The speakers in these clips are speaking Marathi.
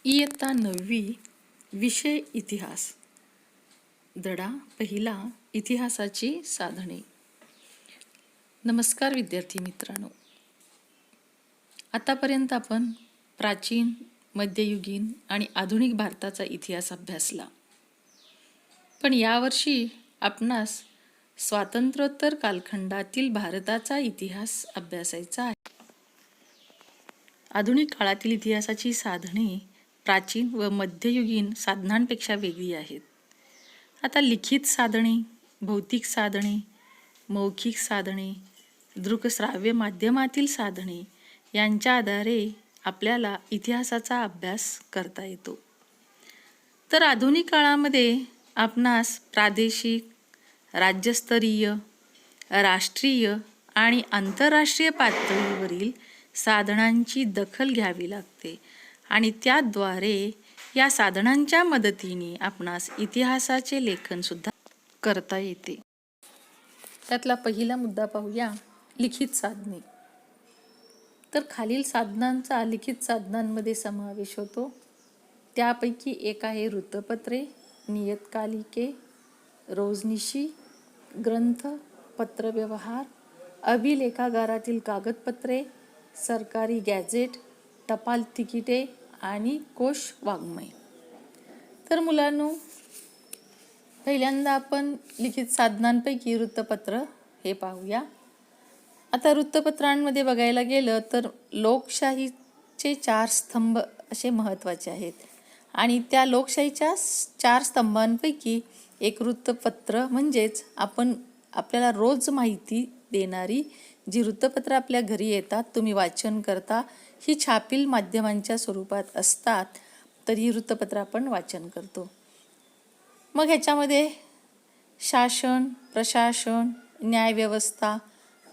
इयत्ता 9वी विषय इतिहास. धडा पहिला इतिहासाची साधने. नमस्कार विद्यार्थी मित्रांनो. आतापर्यंत आपण प्राचीन, मध्ययुगीन आणि आधुनिक भारताचा इतिहास अभ्यासला. पण यावर्षी आपणास स्वातंत्र्योत्तर कालखंडातील भारताचा इतिहास अभ्यासायचा आहे. आधुनिक काळातील इतिहासाची साधने प्राचीन व मध्ययुगीन साधनांपेक्षा वेगळी आहेत. आता लिखित साधने, भौतिक साधने, मौखिक साधने, दृकश्राव्य माध्यमातील साधने यांच्या आधारे आपल्याला इतिहासाचा अभ्यास करता येतो. तर आधुनिक काळामध्ये आपणास प्रादेशिक, राज्यस्तरीय, राष्ट्रीय आणि आंतरराष्ट्रीय पातळीवरील साधनांची दखल घ्यावी लागते आणि त्याद्वारे या साधनांच्या मदतीने आपणास इतिहासाचे लेखन सुद्धा करता येते. त्यातला पहिला मुद्दा पाहूया, लिखित साधने. तर खालील साधनांचा लिखित साधनांमध्ये समावेश होतो. त्यापैकी एक आहे वृत्तपत्रे, नियतकालिके, रोजनिशी, ग्रंथ, पत्रव्यवहार, अभिलेखागारातील कागदपत्रे, सरकारी गॅझेट, टपाल तिकिटे आणि कोश वाङ्मय. तर मुलांनो, पहिल्यांदा आपण लिखित साधनांपैकी वृत्तपत्र हे पाहूया. आता वृत्तपत्रांमध्ये बघायला गेलं तर लोकशाहीचे 4 स्तंभ असे महत्त्वाचे आहेत आणि त्या लोकशाहीच्या 4 स्तंभांपैकी एक वृत्तपत्र म्हणजेच आपल्याला रोज माहिती देणारी जी वृत्तपत्र आपल्या घरी येतात, तुम्ही वाचन करता, ही छापील माध्यमांच्या स्वरूपात असतात, तर ही वृत्तपत्र आपण वाचन करतो. मग ह्याच्यामध्ये शासन, प्रशासन, न्यायव्यवस्था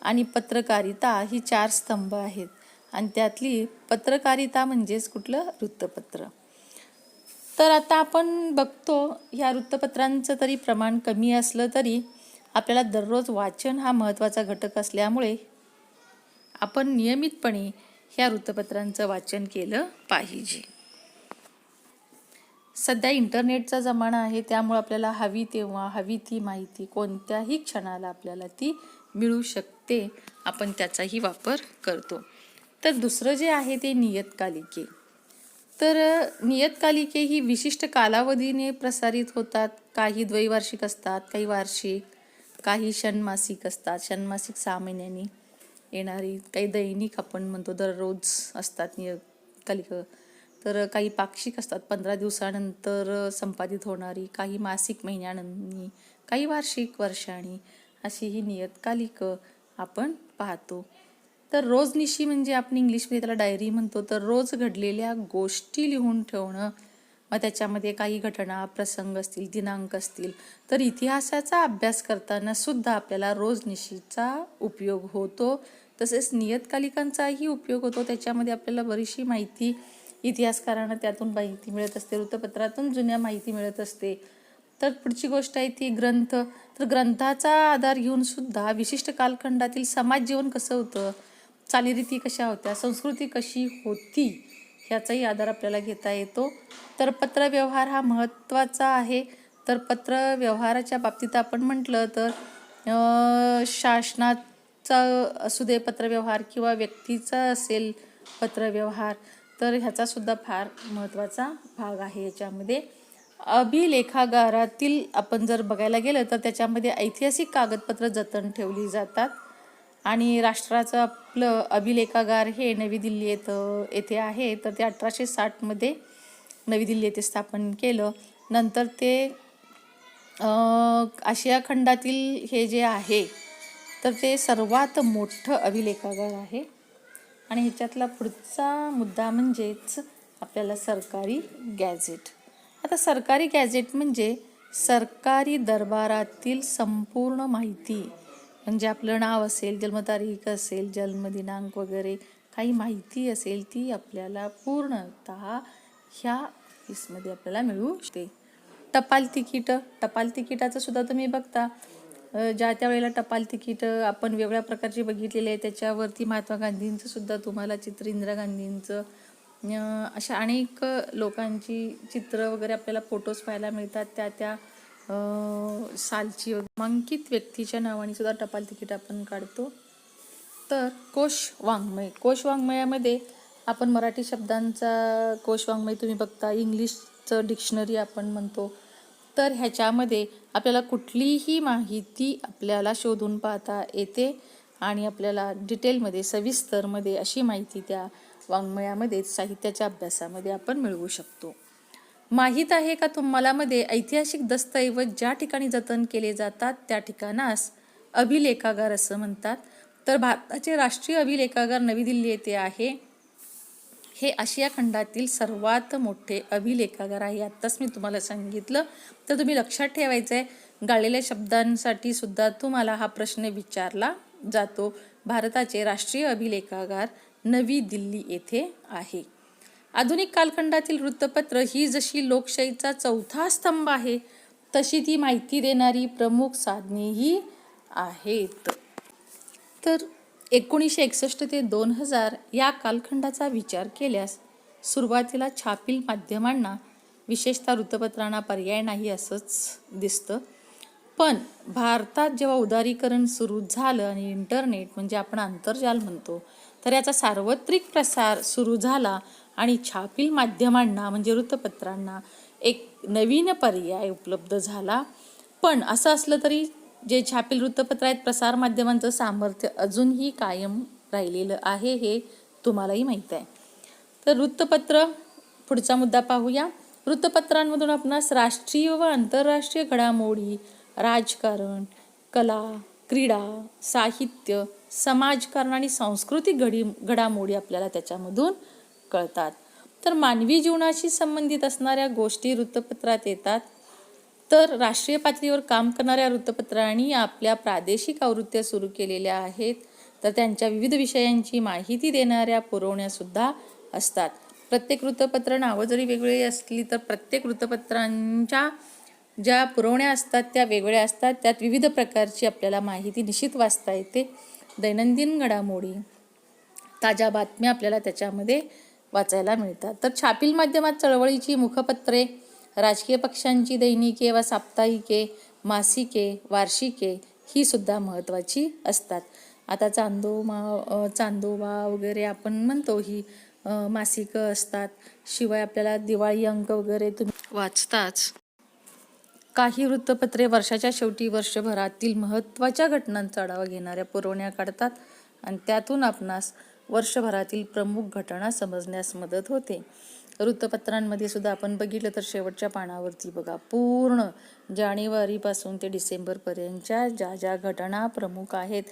आणि पत्रकारिता ही 4 स्तंभ आहेत आणि त्यातली पत्रकारिता म्हणजेच कुठलं, वृत्तपत्र. तर आता आपण बघतो ह्या वृत्तपत्रांचं तरी प्रमाण कमी असलं तरी आपल्याला दररोज वाचन हा महत्त्वाचा घटक असल्यामुळे आपण नियमितपणे ह्या वृत्तपत्रांचं वाचन केलं पाहिजे. सध्या इंटरनेटचा जमाना आहे, त्यामुळे आपल्याला हवी तेव्हा हवी ती माहिती कोणत्याही क्षणाला आपल्याला ती मिळू शकते. आपण त्याचाही वापर करतो. तर दुसरं जे आहे ते नियतकालिके. तर नियतकालिके ही विशिष्ट कालावधीने प्रसारित होतात. काही द्वैवार्षिक असतात, काही वार्षिक, काही षण्मासिक असतात. षण्मासिक 6 महिन्यांनी येणारी, काही दैनिक आपण म्हणतो दररोज असतात नियतकालिकं. तर काही पाक्षिक असतात, 15 दिवसानंतर संपादित होणारी, काही मासिक महिन्यानी, काही वार्षिक वर्षांनी, अशी ही नियतकालिकं आपण पाहतो. तर रोजनिशी म्हणजे आपण इंग्लिशमध्ये त्याला डायरी म्हणतो. तर रोज घडलेल्या गोष्टी लिहून ठेवणं, मग त्याच्यामध्ये काही घटना, प्रसंग असतील, दिनांक असतील. तर इतिहासाचा अभ्यास करताना सुद्धा आपल्याला रोजनिशीचा उपयोग होतो. तसेच नियतकालिकांचाही उपयोग होतो. त्याच्यामध्ये आपल्याला बरीचशी माहिती इतिहासकारांना त्यातून माहिती मिळत असते, वृत्तपत्रातून जुन्या माहिती मिळत असते. तर पुढची गोष्ट आहे ती ग्रंथ. तर ग्रंथाचा आधार घेऊन सुद्धा विशिष्ट कालखंडातील समाज जीवन कसं होतं, चालीरीती कशा होत्या, संस्कृती कशी होती, ह्याचाही आधार आपल्याला घेता येतो. तर पत्रव्यवहार हा महत्त्वाचा आहे. तर पत्रव्यवहाराच्या बाबतीत आपण म्हटलं तर शासनाचा असू दे पत्रव्यवहार किंवा व्यक्तीचा असेल पत्रव्यवहार, तर ह्याचासुद्धा फार महत्त्वाचा भाग आहे याच्यामध्ये. अभिलेखागारातील आपण जर बघायला गेलं तर त्याच्यामध्ये ऐतिहासिक कागदपत्र जतन ठेवली जातात आणि राष्ट्राचं आपलं अभिलेखागार हे नवी दिल्ली येथे आहे. तर ते 1860 नवी दिल्ली येथे स्थापन केलं. नंतर ते आशिया खंडातील हे जे आहे तर ते सर्वात मोठं अभिलेखागार आहे. आणि ह्याच्यातला पुढचा मुद्दा म्हणजेच आपल्याला सरकारी गॅझेट. आता सरकारी गॅझेट म्हणजे सरकारी दरबारातील संपूर्ण माहिती, म्हणजे आपलं नाव असेल, जन्मतारीख असेल, जन्मदिनांक वगैरे काही माहिती असेल, ती आपल्याला पूर्णतः ह्या इसमध्ये आपल्याला मिळू शकते. टपाल तिकीटं. टपाल तिकिटाचं सुद्धा तुम्ही बघता, ज्या त्या वेळेला टपाल तिकीट आपण वेगळ्या प्रकारची बघितलेली आहे. त्याच्यावरती महात्मा गांधींचं सुद्धा तुम्हाला चित्र, इंदिरा गांधींचं अशा अनेक लोकांची चित्र वगैरे आपल्याला फोटोज पाहायला मिळतात. त्या सालची नामांकित व्यक्तीच्या नावाने सुद्धा टपाल तिकीट आपण काढतो. तर कोश वाङ्मयामध्ये आपण मराठी शब्दांचा कोश वाङ्मय तुम्ही बघता, इंग्लिशचं डिक्शनरी आपण म्हणतो. तर ह्याच्यामध्ये आपल्याला कुठलीही माहिती आपल्याला शोधून पाहता येते आणि आपल्याला डिटेलमध्ये सविस्तरमध्ये अशी माहिती त्या वाङ्मयामध्ये साहित्याच्या अभ्यासामध्ये आपण मिळवू शकतो. माहीत आहे का तुम्हाला मध्ये ऐतिहासिक दस्तऐवज ज्या ठिकाणी जतन केले जातात त्या ठिकाणास अभिलेखागार असं म्हणतात. तर भारताचे राष्ट्रीय अभिलेखागार नवी दिल्ली येथे आहे. हे आशिया खंडातील सर्वात मोठे अभिलेखागार आहे. आत्ताच मी तुम्हाला सांगितलं. तर तुम्ही लक्षात ठेवायचं आहे, गाळलेल्या शब्दांसाठी सुद्धा तुम्हाला हा प्रश्न विचारला जातो. भारताचे राष्ट्रीय अभिलेखागार नवी दिल्ली येथे आहे. आधुनिक कालखंडातील वृत्तपत्र ही जशी लोकशाहीचा चौथा स्तंभ आहे, तशी ती माहिती देणारी प्रमुख साधनेही आहेत. तर 1961 ते 2000 या कालखंडाचा विचार केल्यास सुरुवातीला छापील माध्यमांना, विशेषतः वृत्तपत्रांना पर्याय नाही असंच दिसतं. पण भारतात जेव्हा उदारीकरण सुरू झालं आणि इंटरनेट म्हणजे आपण आंतरजाल म्हणतो, तर याचा सार्वत्रिक प्रसार सुरू झाला आणि छापील माध्यमांना म्हणजे वृत्तपत्रांना एक नवीन पर्याय उपलब्ध झाला. पण असं असलं तरी जे छापील वृत्तपत्र आहेत, प्रसारमाध्यमांचं सामर्थ्य अजूनही कायम राहिलेलं आहे, हे तुम्हालाही माहीत आहे. तर वृत्तपत्र, पुढचा मुद्दा पाहूया. वृत्तपत्रांमधून आपणास राष्ट्रीय व आंतरराष्ट्रीय घडामोडी, राजकारण, कला, क्रीडा, साहित्य, समाजकारण आणि सांस्कृतिक घडामोडी आपल्याला त्याच्यामधून कळतात. तर मानवी जीवनाशी संबंधित असणाऱ्या गोष्टी वृत्तपत्रात येतात. तर राष्ट्रीय पातळीवर काम करणाऱ्या वृत्तपत्रांनी आपल्या प्रादेशिक आवृत्त्या सुरू केलेल्या आहेत. तर त्यांच्या विविध विषयांची माहिती देणाऱ्या पुरवण्यासुद्धा असतात. प्रत्येक वृत्तपत्र नावं जरी वेगवेगळी असली तर प्रत्येक वृत्तपत्रांच्या ज्या पुरवण्या असतात त्या वेगवेगळ्या असतात. त्यात विविध प्रकारची आपल्याला माहिती निश्चित वाचता येते. दैनंदिन घडामोडी, ताज्या बातम्या आपल्याला त्याच्यामध्ये वाचायला मिळतात. तर छापील माध्यमात चळवळीची मुखपत्रे, राजकीय पक्षांची दैनिके व साप्ताहिके, मासिके, वार्षिके ही सुद्धा महत्त्वाची असतात. आता चांदोबा वगैरे आपण म्हणतो, ही मासिकं असतात. शिवाय आपल्याला दिवाळी अंक वगैरे तुम्ही वाचताच. काही वृत्तपत्रे वर्षाच्या शेवटी वर्षभरातील महत्त्वाच्या घटनांचा आढावा घेणाऱ्या पुरवण्या काढतात आणि त्यातून आपणास वर्षभरातील प्रमुख घटना समजण्यास मदत होते. वृत्तपत्रांमध्ये सुद्धा आपण बघितलं तर शेवटच्या पानावरती बघा, पूर्ण जानेवारीपासून ते डिसेंबरपर्यंतच्या ज्या घटना प्रमुख आहेत,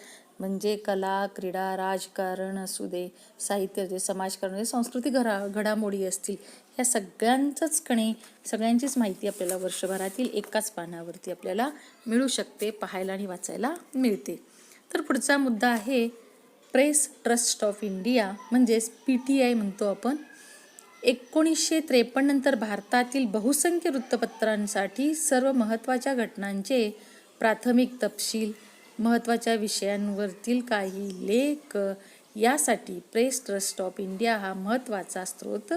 म्हणजे कला, क्रीडा, राजकारण असू दे, साहित्य असू दे, समाजकारण, सांस्कृतिक घडामोडी असतील, या सगळ्यांचीच माहिती आपल्याला वर्षभरातील एकाच पानावरती आपल्याला मिळू शकते, पाहायला आणि वाचायला मिळते. तर पुढचा मुद्दा आहे प्रेस ट्रस्ट ऑफ इंडिया, म्हणजेच PTI म्हणतो आपण. 1953 नंतर भारतातील बहुसंख्य वृत्तपत्रांसाठी सर्व महत्त्वाच्या घटनांचे प्राथमिक तपशील, महत्त्वाच्या विषयांवरील काही लेख यासाठी प्रेस ट्रस्ट ऑफ इंडिया हा महत्त्वाचा स्रोत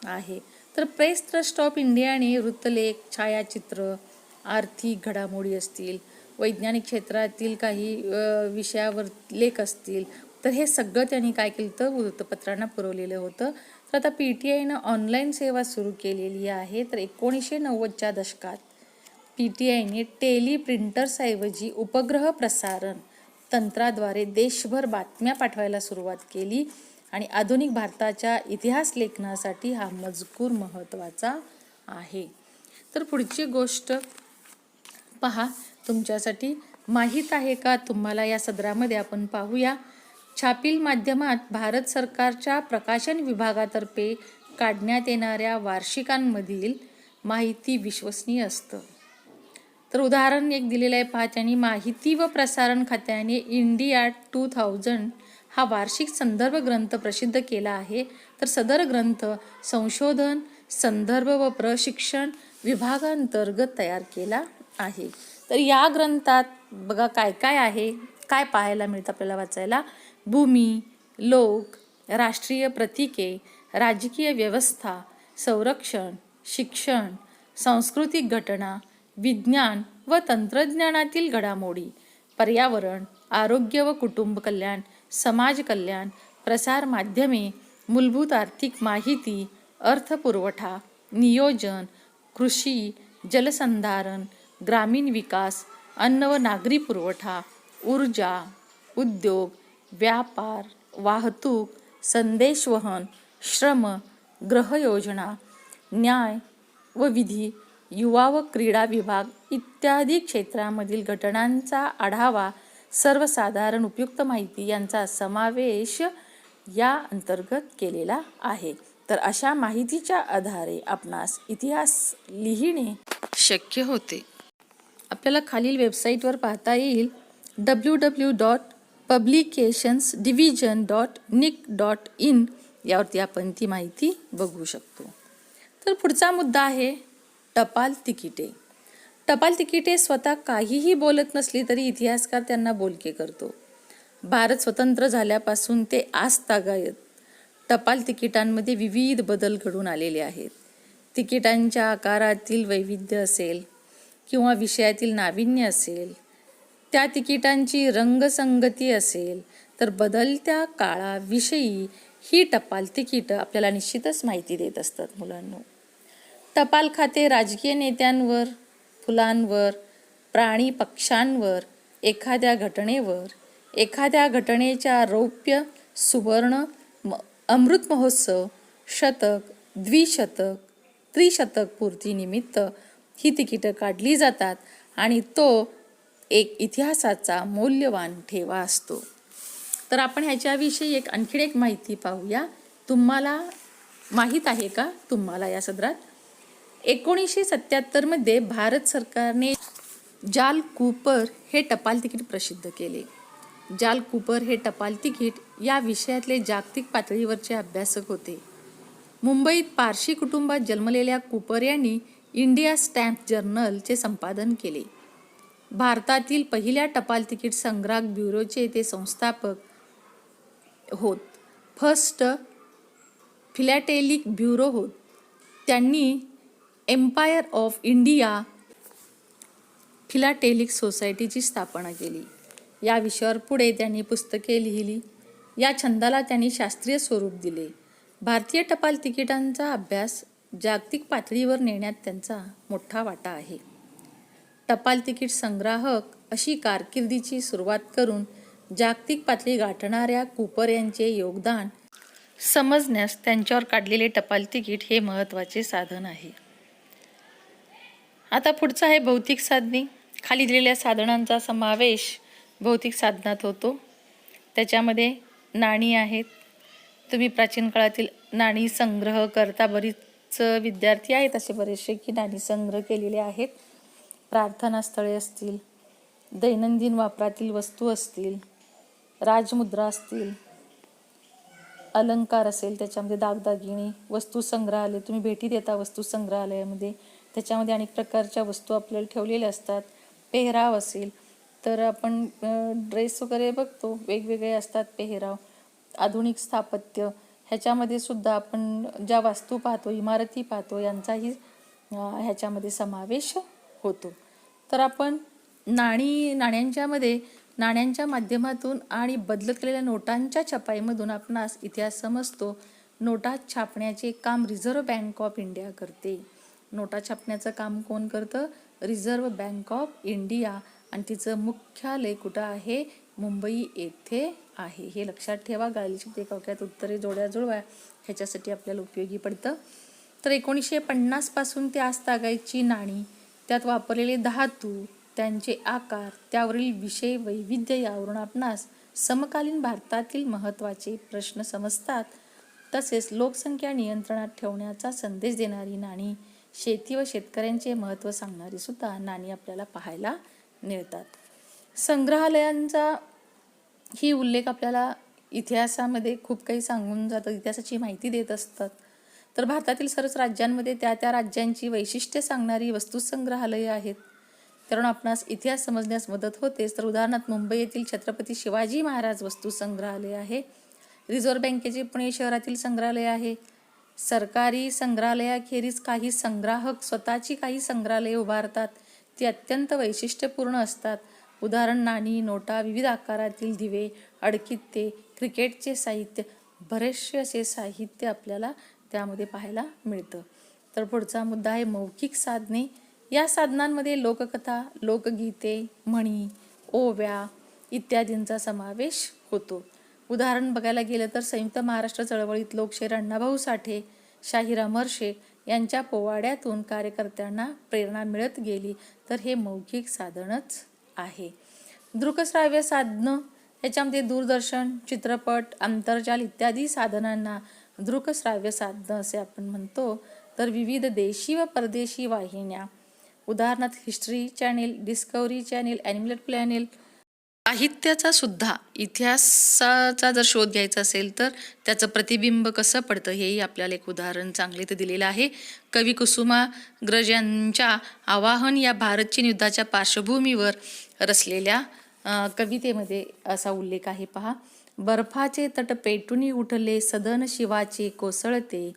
आहे. तर प्रेस ट्रस्ट ऑफ इंडियाने वृत्तलेख, छायाचित्र, आर्थिक घडामोडी असतील, वैज्ञानिक क्षेत्रातील काही विषयावर लेख असतील, तर हे सगळं त्यांनी काय केलं तर वृत्तपत्रांना पुरवलेलं होतं. तर आता PTIनं ऑनलाईन सेवा सुरू केलेली आहे. तर 1990च्या दशकात PTIने टेलिप्रिंटर्सऐवजी उपग्रह प्रसारण तंत्राद्वारे देशभर बातम्या पाठवायला सुरुवात केली आणि आधुनिक भारताच्या इतिहास लेखनासाठी हा मजकूर महत्त्वाचा आहे. तर पुढची गोष्ट पहा, तुमच्यासाठी माहीत आहे का तुम्हाला, या सदरामध्ये आपण पाहूया. छापील माध्यमात भारत सरकारच्या प्रकाशन विभागातर्फे काढण्यात येणाऱ्या वार्षिकांमधील माहिती विश्वसनीय असतं. तर उदाहरण एक दिलेलं आहे पहा, त्यांनी माहिती व प्रसारण खात्याने इंडिया 2000 हा वार्षिक संदर्भ ग्रंथ प्रसिद्ध केला आहे. तर सदर ग्रंथ संशोधन, संदर्भ व प्रशिक्षण विभागांतर्गत तयार केला आहे. तर या ग्रंथात बघा काय काय आहे, काय पाहायला मिळतं आपल्याला वाचायला. भूमी, लोक, राष्ट्रीय प्रतीके, राजकीय व्यवस्था, संरक्षण, शिक्षण, सांस्कृतिक घटना, विज्ञान व तंत्रज्ञानातील घडामोडी, पर्यावरण, आरोग्य व कुटुंब कल्याण, समाज कल्याण, प्रसार माध्यमे, मूलभूत आर्थिक माहिती, अर्थपुरवठा, नियोजन, कृषी, जलसंधारण, ग्रामीण विकास, अन्न व नागरी पुरवठा, ऊर्जा, उद्योग, व्यापार, वाहतूक, संदेशवहन, श्रम, गृहयोजना, न्याय व विधी, युवा व क्रीडा विभाग इत्यादी क्षेत्रामधील घटनांचा आढावा, सर्वसाधारण उपयुक्त माहिती यांचा समावेश या अंतर्गत केलेला आहे. तर अशा माहितीच्या आधारे आपणास इतिहास लिहिणे शक्य होते. आपल्याला खालील वेबसाईटवर पाहता येईल www.publicationsdivision.nic.in यावरती आपण ती माहिती बघू शकतो. तर पुढचा मुद्दा आहे टपाल तिकिटे. टपाल तिकिटे स्वतः काहीही बोलत नसली तरी इतिहासकार त्यांना बोलके करतो. भारत स्वतंत्र झाल्यापासून ते आजतागायत टपाल तिकिटांमध्ये विविध बदल घडून आलेले आहेत. तिकिटांच्या आकारातील वैविध्य असेल किंवा विषयातील नाविन्य असेल, त्या तिकिटांची रंगसंगती असेल, तर बदलत्या काळाविषयी ही टपाल तिकीटं आपल्याला निश्चितच माहिती देत असतात. मुलांनो, टपाल खाते राजकीय नेत्यांवर, फुलांवर, प्राणी पक्ष्यांवर, एखाद्या घटनेवर, एखाद्या घटनेच्या रौप्य, सुवर्ण, अमृत महोत्सव, शतक, द्विशतक, त्रिशतक पूर्तीनिमित्त ही तिकीटं काढली जातात आणि तो एक इतिहासाचा मौल्यवान ठेवा असतो. तर आपण ह्याच्याविषयी आणखीन एक माहिती पाहूया. तुम्हाला माहीत आहे का तुम्हाला या सदरात 1977 मध्ये भारत सरकारने जाल कूपर हे टपाल तिकीट प्रसिद्ध केले. जाल कूपर हे टपाल तिकीट या विषयातले जागतिक पातळीवरचे अभ्यासक होते. मुंबईत पारशी कुटुंबात जन्मलेल्या कूपर यांनी इंडिया स्टॅम्प जर्नलचे संपादन केले. भारतातील पहिल्या टपाल तिकीट संग्राहक ब्युरोचे ते संस्थापक होत. फर्स्ट फिलॅटेलिक ब्युरो होत. त्यांनी एम्पायर ऑफ इंडिया फिलाटेलिक सोसायटीची स्थापना केली. या विषयावर पुढे त्यांनी पुस्तके लिहिली. या छंदाला त्यांनी शास्त्रीय स्वरूप दिले. भारतीय टपाल तिकिटांचा अभ्यास जागतिक पातळीवर नेण्यात त्यांचा मोठा वाटा आहे. टपाल तिकीट संग्राहक अशी कारकिर्दीची सुरुवात करून जागतिक पातळी गाठणाऱ्या कूपर यांचे योगदान समजण्यास त्यांच्यावर काढलेले टपाल तिकीट हे महत्त्वाचे साधन आहे. आता पुढचं आहे भौतिक साधने. खाली दिलेल्या साधनांचा समावेश भौतिक साधनात होतो. त्याच्यामध्ये नाणी आहेत. तुम्ही प्राचीन काळातील नाणी संग्रह करता बरीच विद्यार्थी आहेत असे बरेचसे की नाणी संग्रह केलेले आहेत. प्रार्थना स्थळे असतील, दैनंदिन वापरातील वस्तू असतील, राजमुद्रा असतील, अलंकार असेल, त्याच्यामध्ये दागदागिने, वस्तू संग्रहालय तुम्ही भेटी देता वस्तू संग्रहालयामध्ये, त्याच्यामध्ये अनेक प्रकारच्या वस्तू आपल्याला ठेवलेल्या असतात. पेहराव असेल तर आपण ड्रेस वगैरे बघतो, वेगवेगळे असतात पेहराव. आधुनिक स्थापत्य ह्याच्यामध्ये सुद्धा आपण ज्या वास्तू पाहतो, इमारती पाहतो, यांचाही ह्याच्यामध्ये समावेश होतो. तर आपण नाण्यांच्या माध्यमातून आणि बदलत गेलेल्या नोटांच्या छपाईमधून आपणास इतिहास समजतो. नोटा छापण्याचे काम रिझर्व्ह बँक ऑफ इंडिया करते. नोटा छापण्याचं काम कोण करतं? Reserve bank of India. आणि तिचं मुख्यालय कुठं आहे? मुंबई येथे आहे. हे लक्षात ठेवा. गाळीची एका वाक्यात उत्तरे जोड्या जुळवा ह्याच्यासाठी आपल्याला उपयोगी पडतं. तर 1950 पासून ते आजतागायतची नाणी, त्यात वापरलेले धातू, त्यांचे आकार, त्यावरील विषय वैविध्य यावरून आपणास समकालीन भारतातील महत्त्वाचे प्रश्न समजतात. तसेच लोकसंख्या नियंत्रणात ठेवण्याचा संदेश देणारी नाणी, शेती व शेतकऱ्यांचे महत्त्व सांगणारी सुद्धा नाणी आपल्याला पाहायला मिळतात. संग्रहालयांचा ही उल्लेख आपल्याला इतिहासामध्ये खूप काही सांगून जातं, इतिहासाची माहिती देत असतात. तर भारतातील सर्वच राज्यांमध्ये त्या त्या राज्यांची वैशिष्ट्ये सांगणारी वस्तू संग्रहालये आहेत. कारण आपणास इतिहास समजण्यास मदत होतेच. तर उदाहरणार्थ मुंबई येथील छत्रपती शिवाजी महाराज वस्तू संग्रहालय आहे. रिझर्व्ह बँकेचे पुणे शहरातील संग्रहालय आहे. सरकारी संग्रहालयाखेरीज काही संग्राहक स्वतःची काही संग्रहालये उभारतात. ती अत्यंत वैशिष्ट्यपूर्ण असतात. उदाहरण नाणी, नोटा, विविध आकारातील दिवे, अडकित्ते, क्रिकेटचे साहित्य, बरेचसे असे साहित्य आपल्याला त्यामध्ये पाहायला मिळतं. तर पुढचा मुद्दा आहे मौखिक साधने. या साधनांमध्ये लोककथा, लोकगीते, म्हणी, ओव्या इत्यादींचा समावेश होतो. उदाहरण बघायला गेलं तर संयुक्त महाराष्ट्र चळवळीत लोकशाहीर अण्णाभाऊ साठे, शाहीराम अरशे यांच्या पोवाड्यातून कार्यकर्त्यांना प्रेरणा मिळत गेली. तर हे मौखिक साधनच आहे. दृकश्राव्य साधनं याच्यामध्ये दूरदर्शन, चित्रपट, आंतरजाल इत्यादी साधनांना दृकश्राव्य साधनं असे आपण म्हणतो. तर विविध देशी व परदेशी वाहिन्या, उदाहरणार्थ History channel, Discovery channel, Animal Planet. साहित्याचा सुद्धा इतिहासाचा जर शोध घ्यायचा असेल तर त्याचं प्रतिबिंब कसं पडतं हेही आपल्याला एक उदाहरण चांगले ते दिलेलं आहे. कवी कुसुमाग्रज यांच्या आवाहन या भारत चीन युद्धाच्या पार्श्वभूमीवर रचलेल्या कवितेमध्ये असा उल्लेख आहे पहा. बर्फाचे तट पेटूनी उठले, सदन शिवाचे कोसळते,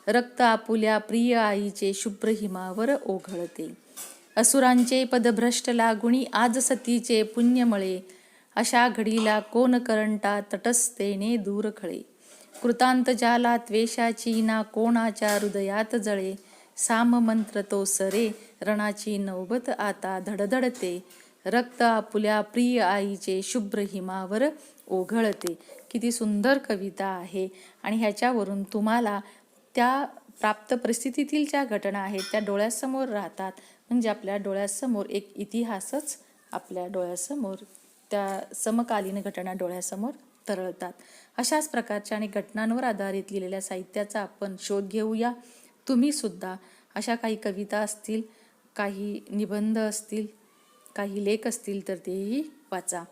रक्त आपुल्या प्रिय आईचे शुभ्र हिमावर ओघळते. असुरांचे पदभ्रष्ट लागुणी आज सतीचे पुण्यमळे, अशा घडीला कोण करंटा तटस्थेने दूर खळे. कृतांत जाला त्वेषाची ना कोणाच्या हृदयात जळे, साम मंत्र तो सरे रणाची नौबत आता धडधडते, रक्त आपुल्या प्रिय आईचे शुभ्र हिमावर ओघळते. किती सुंदर कविता आहे आणि ह्याच्यावरून तुम्हाला त्या प्राप्त परिस्थितीतील ज्या घटना आहेत त्या डोळ्यासमोर राहतात. म्हणजे आपल्या डोळ्यासमोर एक इतिहासच आपल्या डोळ्यासमोर, त्या समकालीन घटना डोळ्यासमोर तरळतात. अशाच प्रकारच्या आणि घटनांवर आधारित लिहिलेल्या साहित्याचा आपण शोध घेऊया. तुम्ही सुद्धा अशा काही कविता असतील, काही निबंध असतील, काही लेख असतील तर तेही वाचा.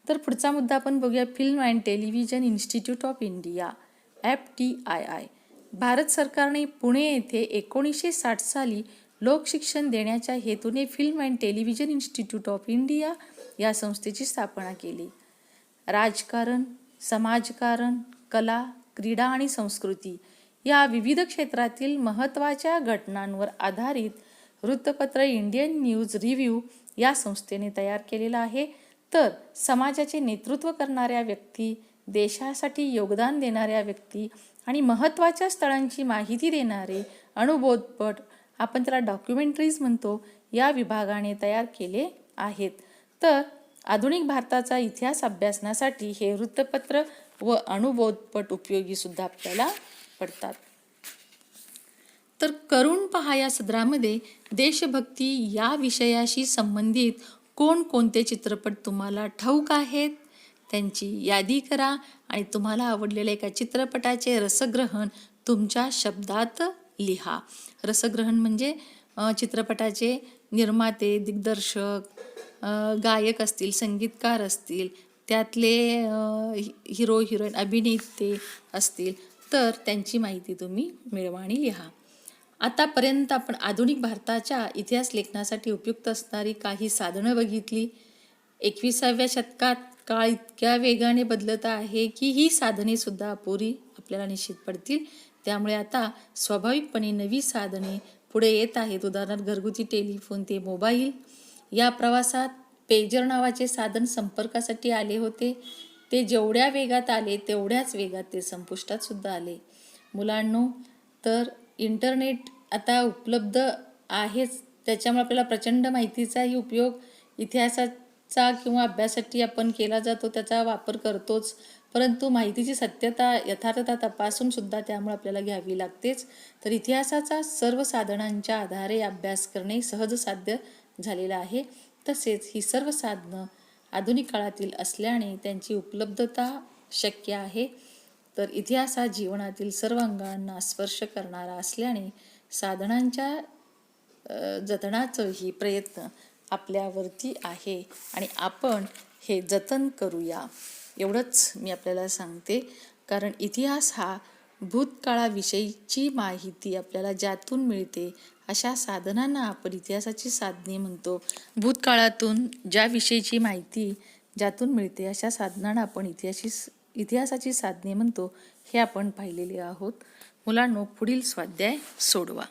तर पुढचा मुद्दा आपण बघूया. Film and television institute of India FTII. Bharat सरकारने पुणे येथे 1960 साली लोकशिक्षण देण्याच्या हेतूने film and television institute of India या संस्थेची स्थापना केली. राजकारण, समाजकारण, कला, क्रीडा आणि संस्कृती या विविध क्षेत्रातील महत्त्वाच्या घटनांवर आधारित वृत्तपत्र इंडियन न्यूज रिव्ह्यू या संस्थेने तयार केलेला आहे. तर समाजाचे नेतृत्व करणाऱ्या व्यक्ती, देशासाठी योगदान देणाऱ्या व्यक्ती आणि महत्त्वाच्या स्थळांची माहिती देणारे अणुबोधपट, आपण त्याला डॉक्युमेंटरीज म्हणतो, या विभागाने तयार केले आहेत. तर आधुनिक भारताचा इतिहास अभ्यासण्यासाठी हे वृत्तपत्र व अणुबोधपट उपयोगी सुद्धा आपल्याला पडतात. तर करून पहा या सदरामध्ये देशभक्ती या विषयाशी संबंधित कोणकोणते चित्रपट तुम्हाला ठाऊक आहेत त्यांची यादी करा आणि तुम्हाला आवडलेल्या एका चित्रपटाचे रसग्रहण तुमच्या शब्दात लिहा. रसग्रहण म्हणजे चित्रपटाचे निर्माते, दिग्दर्शक, गायक असतील, संगीतकार असतील, त्यातले हिरो हिरोईन अभिनेते असतील तर त्यांची माहिती तुम्ही मिळवा आणि लिहा. आतापर्यंत आपण आधुनिक भारताच्या इतिहास लेखनासाठी उपयुक्त असणारी काही साधनं बघितली. 21व्या शतकात काळ इतक्या वेगाने बदलत आहे की ही साधने सुद्धा अपुरी आपल्याला निश्चित पडतील. त्यामुळे आता स्वाभाविकपणे नवी साधने पुढे येत आहेत. उदाहरणार्थ घरगुती टेलिफोन ते मोबाईल. या प्रवासात पेजर नावाचे साधन संपर्कासाठी आले होते. ते जेवढ्या वेगात आले तेवढ्याच वेगात ते संपुष्टात सुद्धा आले. मुलांनो, तर इंटरनेट आता उपलब्ध आहेच, त्याच्यामुळे आपल्याला प्रचंड माहितीचाही उपयोग इतिहासाचा किंवा अभ्यासासाठी आपण केला जातो, त्याचा वापर करतोच. परंतु माहितीची सत्यता, यथार्थता तपासून सुद्धा त्यामुळे आपल्याला घ्यावी लागतेच. तर इतिहासाचा सर्व साधनांच्या आधारे अभ्यास करणे सहज साध्य झालेलं आहे. तसेच ही सर्व साधनं आधुनिक काळातील असल्याने त्यांची उपलब्धता शक्य आहे. तर इतिहास हा जीवनातील सर्व अंगांना स्पर्श करणारा असल्याने साधनांच्या जतनाचंही प्रयत्न आपल्यावरती आहे आणि आपण हे जतन करूया एवढंच मी आपल्याला सांगते. कारण इतिहास हा भूतकाळाविषयीची माहिती आपल्याला ज्यातून मिळते अशा साधनांना आपण इतिहासाची साधने म्हणतो. भूतकाळातून ज्या विषयीची माहिती ज्यातून मिळते अशा साधनांना आपण इतिहासाची साधने म्हणतो. हे आपण पाहिलेले आहोत. मुलांनो, पुढील स्वाध्याय सोडवा.